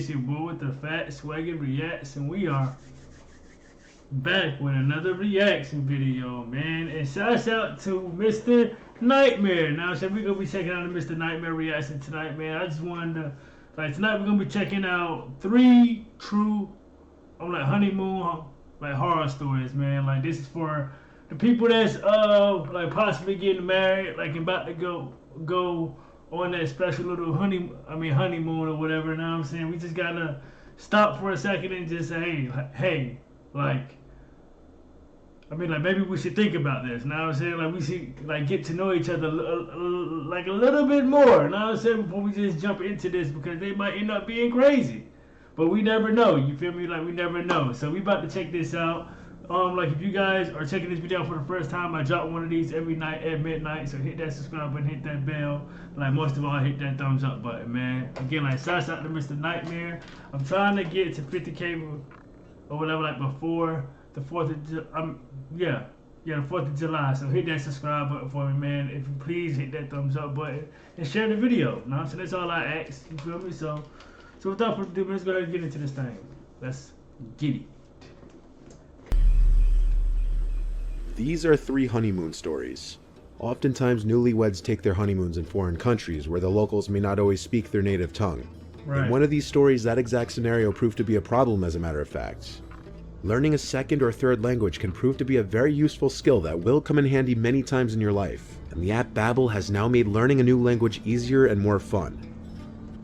It's your boy with the fat SwaggyReacts, and we are back with another reaction video, man. And shouts out to Mr. Nightmare. Now, so we're gonna be checking out the Mr. Nightmare reaction tonight, man. I just wanted to, tonight we're gonna be checking out 3 true, honeymoon, horror stories, man. Like, this is for the people that's possibly getting married, about to go on that special little honeymoon or whatever. You know what I'm saying? We just gotta stop for a second and just say, hey, maybe we should think about this. You know what I'm saying? We should get to know each other a little bit more. You know what I'm saying? Before we just jump into this, because they might end up being crazy. But we never know. You feel me? We never know. So we about to check this out. If you guys are checking this video out for the first time, I drop one of these every night at midnight. So hit that subscribe button, hit that bell. Most of all, hit that thumbs up button, man. Again, shouts out to Mr. Nightmare. I'm trying to get to 50K or whatever, before the 4th of July. The 4th of July. So hit that subscribe button for me, man. If you please hit that thumbs up button and share the video. You know what I'm saying? That's all I ask. You feel me? So without further ado, let's go ahead and get into this thing. Let's get it. These are 3 honeymoon stories. Oftentimes, newlyweds take their honeymoons in foreign countries where the locals may not always speak their native tongue. Right. In one of these stories, that exact scenario proved to be a problem, as a matter of fact. Learning a second or third language can prove to be a very useful skill that will come in handy many times in your life, and the app Babbel has now made learning a new language easier and more fun.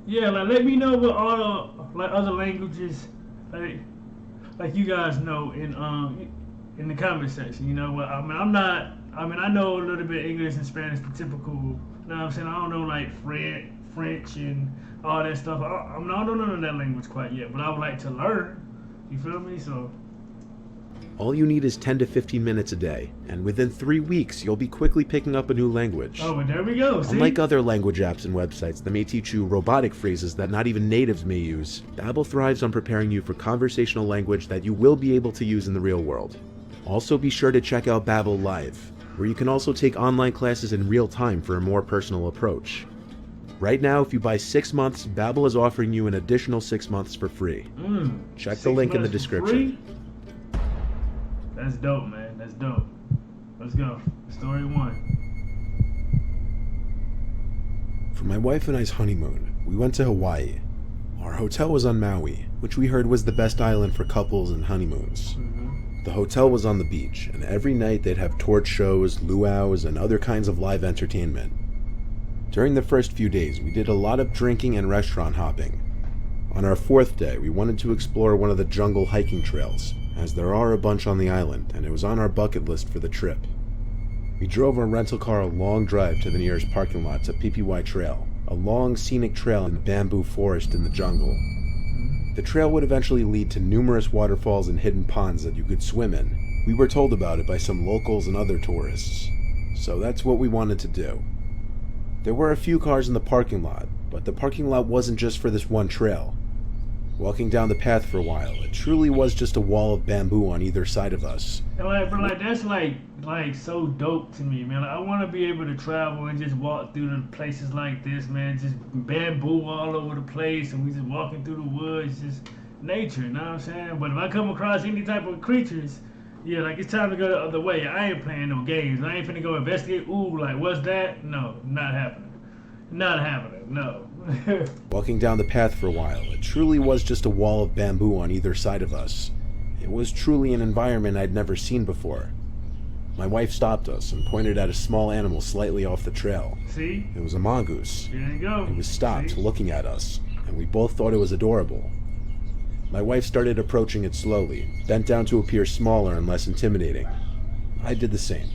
Yeah, let me know what all other languages you guys know in the comment section. You know what? I know a little bit English and Spanish, the typical. You know what I'm saying? I don't know French and all that stuff. I don't know none of that language quite yet, but I would like to learn. You feel me? So all you need is 10 to 15 minutes a day, and within 3 weeks, you'll be quickly picking up a new language. Oh, but there we go. See? Unlike other language apps and websites that may teach you robotic phrases that not even natives may use, Babbel thrives on preparing you for conversational language that you will be able to use in the real world. Also, be sure to check out Babbel Live, where you can also take online classes in real time for a more personal approach. Right now, if you buy 6 months, Babbel is offering you an additional 6 months for free. Check the link in the description. That's dope, man. That's dope. Let's go. Story 1. For my wife and I's honeymoon, we went to Hawaii. Our hotel was on Maui, which we heard was the best island for couples and honeymoons. The hotel was on the beach, and every night they'd have torch shows, luau's, and other kinds of live entertainment. During the first few days, we did a lot of drinking and restaurant hopping. On our 4th day, we wanted to explore one of the jungle hiking trails, as there are a bunch on the island, and it was on our bucket list for the trip. We drove our rental car a long drive to the nearest parking lot to PPY Trail, a long scenic trail in the bamboo forest in the jungle. The trail would eventually lead to numerous waterfalls and hidden ponds that you could swim in. We were told about it by some locals and other tourists, so that's what we wanted to do. There were a few cars in the parking lot, but the parking lot wasn't just for this one trail. Walking down the path for a while, it truly was just a wall of bamboo on either side of us. And that's so dope to me, man. I want to be able to travel and just walk through the places like this, man. Just bamboo all over the place, and we just walking through the woods, just nature, you know what I'm saying? But if I come across any type of creatures, it's time to go the other way. I ain't playing no games. I ain't finna go investigate. Ooh, what's that? No, not happening. Not happening, no. Walking down the path for a while, it truly was just a wall of bamboo on either side of us. It was truly an environment I'd never seen before. My wife stopped us and pointed at a small animal slightly off the trail. See? It was a mongoose. There you go. It was stopped, looking at us, and we both thought it was adorable. My wife started approaching it slowly, bent down to appear smaller and less intimidating. I did the same.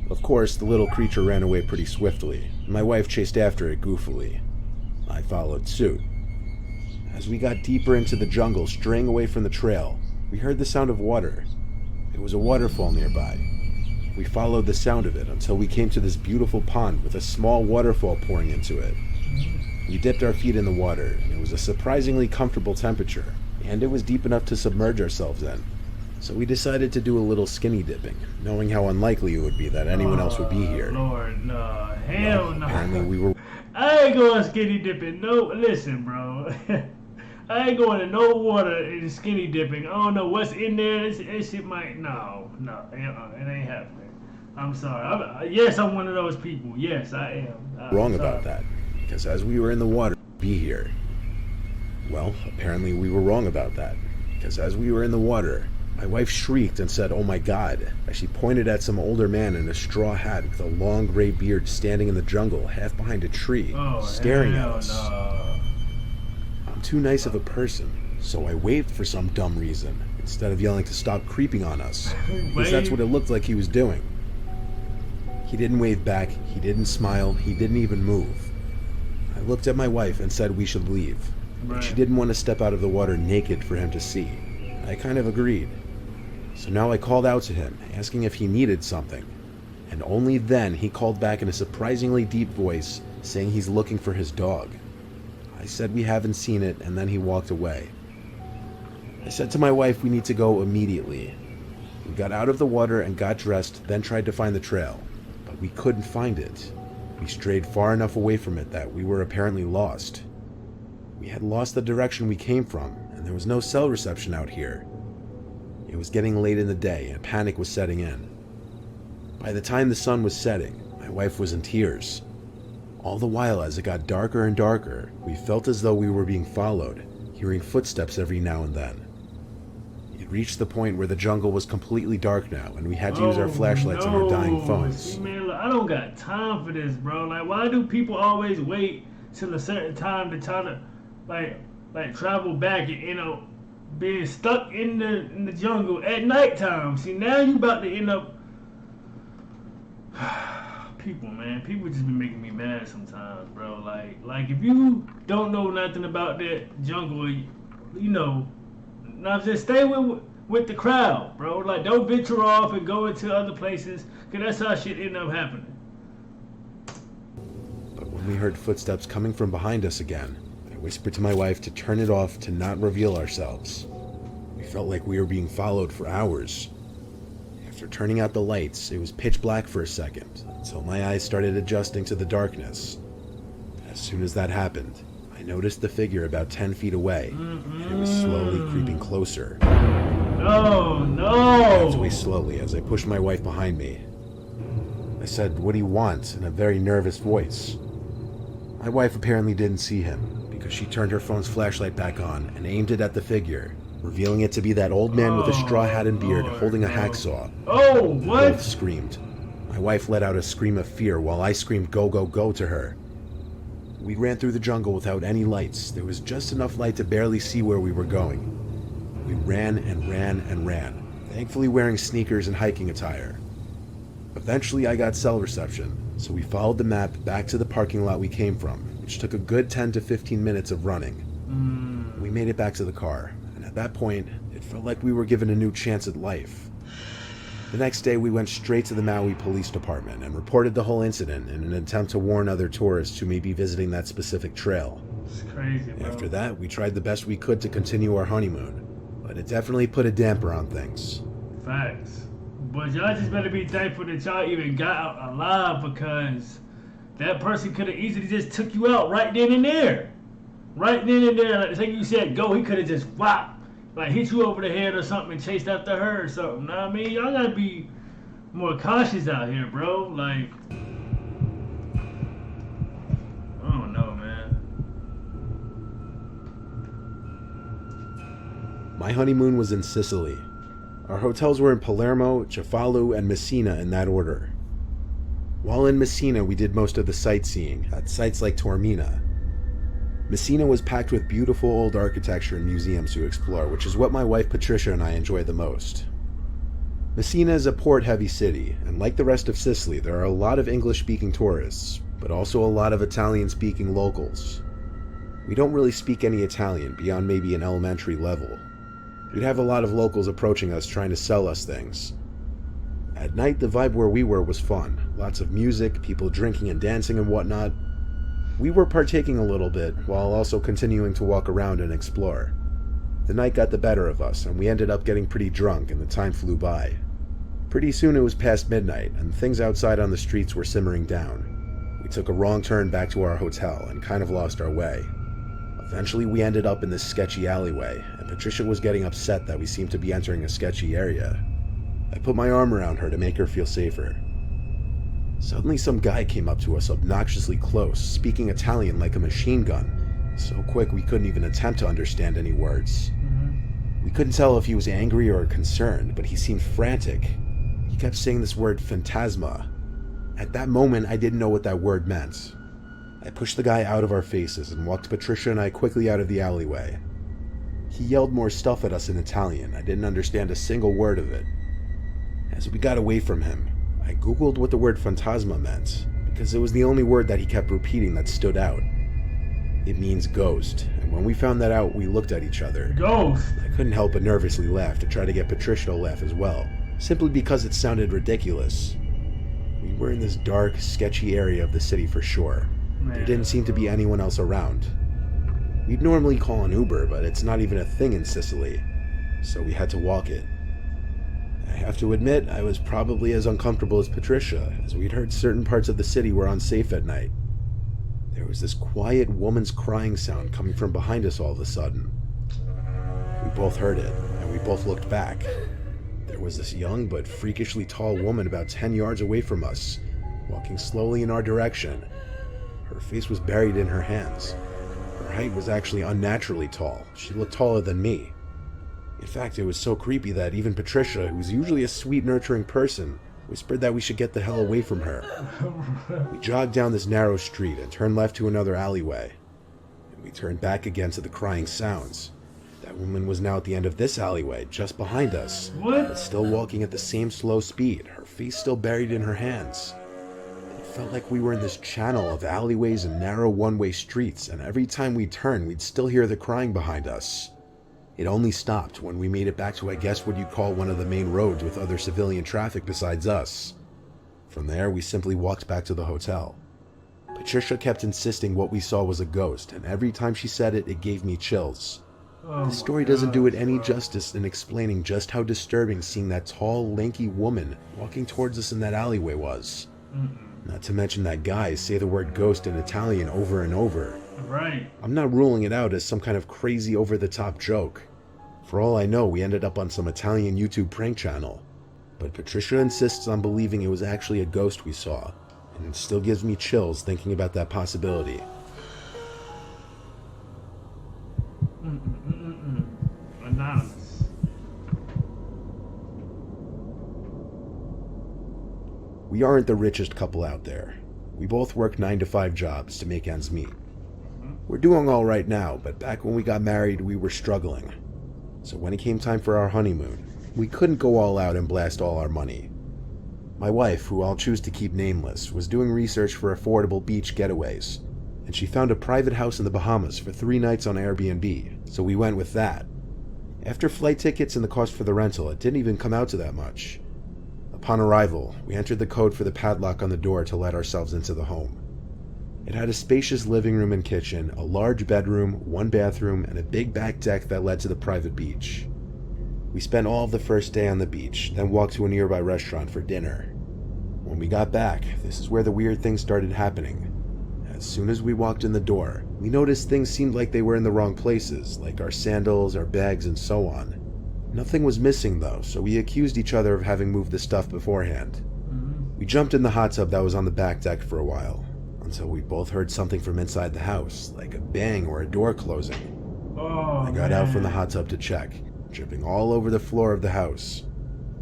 Of course, the little creature ran away pretty swiftly, and my wife chased after it goofily. I followed suit. As we got deeper into the jungle, straying away from the trail, we heard the sound of water. It was a waterfall nearby. We followed the sound of it until we came to this beautiful pond with a small waterfall pouring into it. We dipped our feet in the water, and it was a surprisingly comfortable temperature, and it was deep enough to submerge ourselves in. So we decided to do a little skinny dipping, knowing how unlikely it would be that anyone else would be here. Lord, no. Hell no. Apparently we were... I ain't going skinny dipping. No, listen, bro. I ain't going in no water and skinny dipping. I don't know what's in there. This shit might. No, it ain't happening. I'm sorry. Yes, I'm one of those people. Yes, I am. Wrong about that, because as we were in the water, be here. Well, apparently we were wrong about that, because as we were in the water, my wife shrieked and said, "Oh my God," as she pointed at some older man in a straw hat with a long gray beard standing in the jungle, half behind a tree, staring at us. No. I'm too nice of a person, so I waved for some dumb reason, instead of yelling to stop creeping on us, because that's what it looked like he was doing. He didn't wave back, he didn't smile, he didn't even move. I looked at my wife and said we should leave, but she didn't want to step out of the water naked for him to see. I kind of agreed. So now I called out to him, asking if he needed something, and only then he called back in a surprisingly deep voice, saying he's looking for his dog. I said we haven't seen it, and then he walked away. I said to my wife we need to go immediately. We got out of the water and got dressed, then tried to find the trail, but we couldn't find it. We strayed far enough away from it that we were apparently lost. We had lost the direction we came from, and there was no cell reception out here. It was getting late in the day, and panic was setting in. By the time the sun was setting, my wife was in tears. All the while, as it got darker and darker, we felt as though we were being followed, hearing footsteps every now and then. It reached the point where the jungle was completely dark now, and we had to use our flashlights on our dying phones. See, man, look, I don't got time for this, bro. Like, why do people always wait till a certain time to try to, like travel back and, being stuck in the jungle at nighttime? See, now you about to end up... People just be making me mad sometimes, bro. Like if you don't know nothing about that jungle, now just stay with the crowd, bro. Like, don't venture off and go into other places, because that's how shit end up happening. But when we heard footsteps coming from behind us again, I whispered to my wife to turn it off, to not reveal ourselves. We felt like we were being followed for hours. After turning out the lights, it was pitch black for a second, until my eyes started adjusting to the darkness. As soon as that happened, I noticed the figure about 10 feet away, and it was slowly creeping closer. No! I backed away slowly as I pushed my wife behind me. I said, "What do you want?" in a very nervous voice. My wife apparently didn't see him, because she turned her phone's flashlight back on and aimed it at the figure, revealing it to be that old man with a straw hat and beard holding a hacksaw. Oh, what? We both screamed. My wife let out a scream of fear while I screamed "Go, go, go" to her. We ran through the jungle without any lights. There was just enough light to barely see where we were going. We ran and ran and ran, thankfully wearing sneakers and hiking attire. Eventually I got cell reception, so we followed the map back to the parking lot we came from, which took a good 10 to 15 minutes of running. We made it back to the car, and at that point, it felt like we were given a new chance at life. The next day, we went straight to the Maui Police Department and reported the whole incident in an attempt to warn other tourists who may be visiting that specific trail. It's crazy, bro. After that, we tried the best we could to continue our honeymoon, but it definitely put a damper on things. Facts. But y'all just better be thankful that y'all even got out alive, because that person could have easily just took you out right then and there. Right then and there. Like you said, go, he could have just whop, like hit you over the head or something and chased after her or something. Know what I mean? Y'all gotta be more cautious out here, bro. Like, I don't know, man. My honeymoon was in Sicily. Our hotels were in Palermo, Cefalu, and Messina in that order. While in Messina, we did most of the sightseeing at sites like Taormina. Messina was packed with beautiful old architecture and museums to explore, which is what my wife Patricia and I enjoy the most. Messina is a port-heavy city, and like the rest of Sicily, there are a lot of English-speaking tourists, but also a lot of Italian-speaking locals. We don't really speak any Italian beyond maybe an elementary level. We'd have a lot of locals approaching us trying to sell us things. At night, the vibe where we were was fun. Lots of music, people drinking and dancing and whatnot. We were partaking a little bit, while also continuing to walk around and explore. The night got the better of us, and we ended up getting pretty drunk, and the time flew by. Pretty soon it was past midnight, and things outside on the streets were simmering down. We took a wrong turn back to our hotel, and kind of lost our way. A Eventually we ended up in this sketchy alleyway, and Patricia was getting upset that we seemed to be entering a sketchy area. I put my arm around her to make her feel safer. Suddenly some guy came up to us obnoxiously close, speaking Italian like a machine gun, so quick we couldn't even attempt to understand any words. We couldn't tell if he was angry or concerned, but he seemed frantic. He kept saying this word phantasma. At that moment, I didn't know what that word meant. I pushed the guy out of our faces and walked Patricia and I quickly out of the alleyway. He yelled more stuff at us in Italian. I didn't understand a single word of it. As we got away from him, I googled what the word phantasma meant, because it was the only word that he kept repeating that stood out. It means ghost, and when we found that out, we looked at each other. Ghost! I couldn't help but nervously laugh to try to get Patricia to laugh as well, simply because it sounded ridiculous. We were in this dark, sketchy area of the city for sure. There didn't seem to be anyone else around. We'd normally call an Uber, but it's not even a thing in Sicily, so we had to walk it. I have to admit, I was probably as uncomfortable as Patricia, as we'd heard certain parts of the city were unsafe at night. There was this quiet woman's crying sound coming from behind us all of a sudden. We both heard it, and we both looked back. There was this young but freakishly tall woman about 10 yards away from us, walking slowly in our direction. Her face was buried in her hands. Her height was actually unnaturally tall. She looked taller than me. In fact, it was so creepy that even Patricia, who's usually a sweet, nurturing person, whispered that we should get the hell away from her. We jogged down this narrow street and turned left to another alleyway. And we turned back again to the crying sounds. That woman was now at the end of this alleyway, just behind us. What? But still walking at the same slow speed, her face still buried in her hands. It felt like we were in this channel of alleyways and narrow one-way streets, and every time we turned, we'd still hear the crying behind us. It only stopped when we made it back to, I guess, what you'd call one of the main roads with other civilian traffic besides us. From there, we simply walked back to the hotel. Patricia kept insisting what we saw was a ghost, and every time she said it, it gave me chills. This story doesn't do it any justice in explaining just how disturbing seeing that tall, lanky woman walking towards us in that alleyway was. Not to mention that guy say the word ghost in Italian over and over. Right. I'm not ruling it out as some kind of crazy over-the-top joke. For all I know, we ended up on some Italian YouTube prank channel. But Patricia insists on believing it was actually a ghost we saw, and it still gives me chills thinking about that possibility. Anonymous. We aren't the richest couple out there. We both work 9-to-5 jobs to make ends meet. We're doing all right now, but back when we got married, we were struggling. So when it came time for our honeymoon, we couldn't go all out and blast all our money. My wife, who I'll choose to keep nameless, was doing research for affordable beach getaways, and she found a private house in the Bahamas for 3 nights on Airbnb, so we went with that. After flight tickets and the cost for the rental, it didn't even come out to that much. Upon arrival, we entered the code for the padlock on the door to let ourselves into the home. It had a spacious living room and kitchen, a large bedroom, 1 bathroom, and a big back deck that led to the private beach. We spent all of the first day on the beach, then walked to a nearby restaurant for dinner. When we got back, this is where the weird things started happening. As soon as we walked in the door, we noticed things seemed like they were in the wrong places, like our sandals, our bags, and so on. Nothing was missing though, so we accused each other of having moved the stuff beforehand. We jumped in the hot tub that was on the back deck for a while, until we both heard something from inside the house, like a bang or a door closing. I got out from the hot tub to check, dripping all over the floor of the house.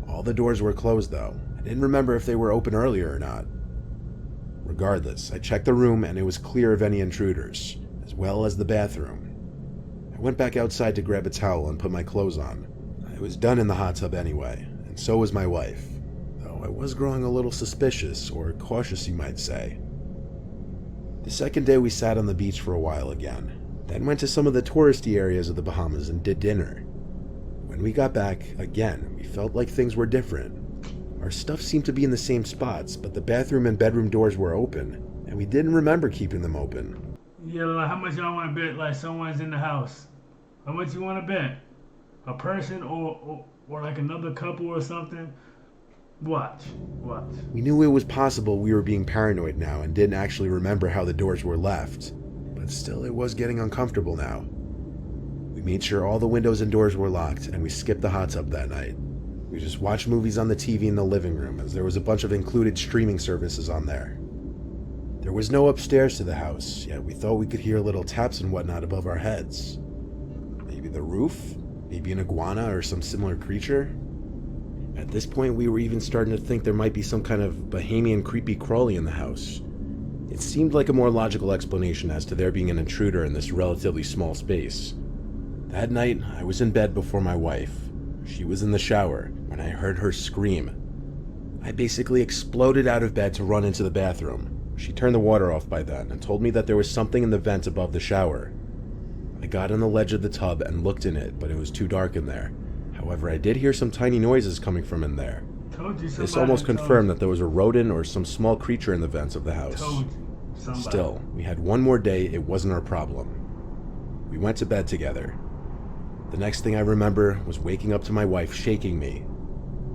All the doors were closed though. I didn't remember if they were open earlier or not. Regardless, I checked the room and it was clear of any intruders, as well as the bathroom. I went back outside to grab a towel and put my clothes on. I was done in the hot tub anyway, and so was my wife, though I was growing a little suspicious, or cautious you might say. The second day we sat on the beach for a while again, then went to some of the touristy areas of the Bahamas and did dinner. When we got back, again, we felt like things were different. Our stuff seemed to be in the same spots, but the bathroom and bedroom doors were open, and we didn't remember keeping them open. Yeah, like how much y'all want to bet like someone's in the house? How much you want to bet? A person or like another couple or something? Watch. We knew it was possible we were being paranoid now and didn't actually remember how the doors were left. But but still it was getting uncomfortable now. We made sure all the windows and doors were locked, and we skipped the hot tub that night. We just watched movies on the TV in the living room, as there was a bunch of included streaming services on there. There was no upstairs to the house, yet we thought we could hear little taps and whatnot above our heads. Maybe the roof? Maybe an iguana or some similar creature? At this point, we were even starting to think there might be some kind of Bahamian creepy crawly in the house. It seemed like a more logical explanation as to there being an intruder in this relatively small space. That night, I was in bed before my wife. She was in the shower when I heard her scream. I basically exploded out of bed to run into the bathroom. She turned the water off by then and told me that there was something in the vent above the shower. I got on the ledge of the tub and looked in it, but it was too dark in there. However, I did hear some tiny noises coming from in there. This almost confirmed that there was a rodent or some small creature in the vents of the house. Still, we had one more day, it wasn't our problem. We went to bed together. The next thing I remember was waking up to my wife shaking me.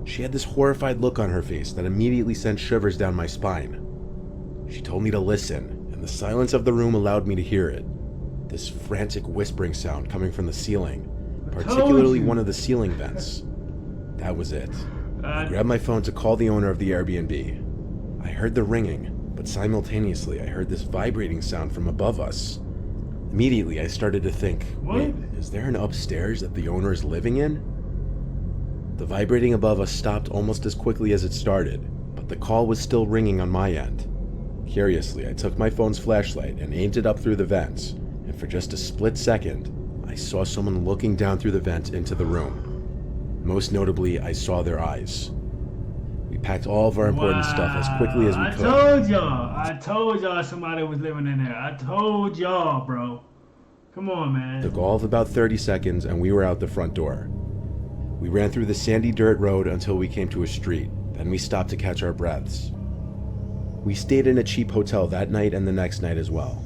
She had this horrified look on her face that immediately sent shivers down my spine. She told me to listen, and the silence of the room allowed me to hear it. This frantic whispering sound coming from the ceiling, particularly one of the ceiling vents. That was it. I grabbed my phone to call the owner of the Airbnb. I heard the ringing, but simultaneously I heard this vibrating sound from above us. Immediately I started to think, wait, is there an upstairs that the owner is living in? The vibrating above us stopped almost as quickly as it started, but the call was still ringing on my end. Curiously, I took my phone's flashlight and aimed it up through the vents, and for just a split second, I saw someone looking down through the vent into the room. Most notably, I saw their eyes. We packed all of our important stuff as quickly as we could. I told y'all somebody was living in there. I told y'all, bro. Come on, man. It took all of about 30 seconds and we were out the front door. We ran through the sandy dirt road until we came to a street. Then we stopped to catch our breaths. We stayed in a cheap hotel that night and the next night as well.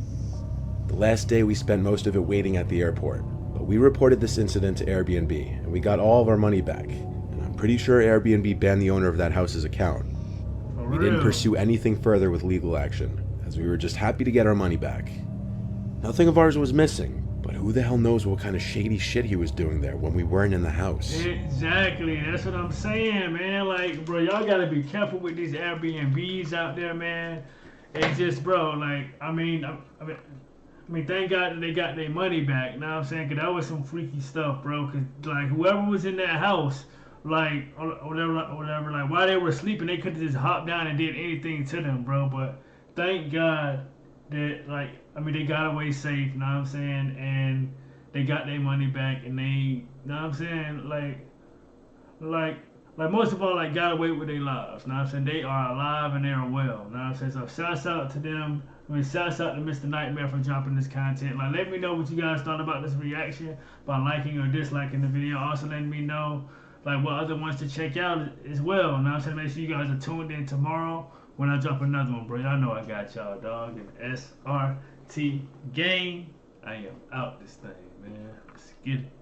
The last day we spent most of it waiting at the airport, but we reported this incident to Airbnb and we got all of our money back. And I'm pretty sure Airbnb banned the owner of that house's account. We didn't pursue anything further with legal action, as we were just happy to get our money back. Nothing of ours was missing, but who the hell knows what kind of shady shit he was doing there when we weren't in the house. Exactly, that's what I'm saying, man. Like, bro, y'all gotta be careful with these Airbnbs out there, man. It's just, bro, like, I mean, thank God that they got their money back. You know what I'm saying? Because that was some freaky stuff, bro. Because, like, whoever was in that house, like, or whatever, like, while they were sleeping, they could have just hopped down and did anything to them, bro. But thank God that, like, they got away safe, you know what I'm saying? And they got their money back, and they, you know what I'm saying? Like most of all, like, got away with their lives, you know what I'm saying? They are alive and they are well, you know what I'm saying? So shouts out to them. Shouts out to Mr. Nightmare for dropping this content. Like, let me know what you guys thought about this reaction by liking or disliking the video. Also, letting me know, like, what other ones to check out as well. You know what I'm saying? Make sure you guys are tuned in tomorrow when I drop another one, bro. Y'all know I got y'all, dog. And SRT Gang. I am out this thing, man. Let's get it.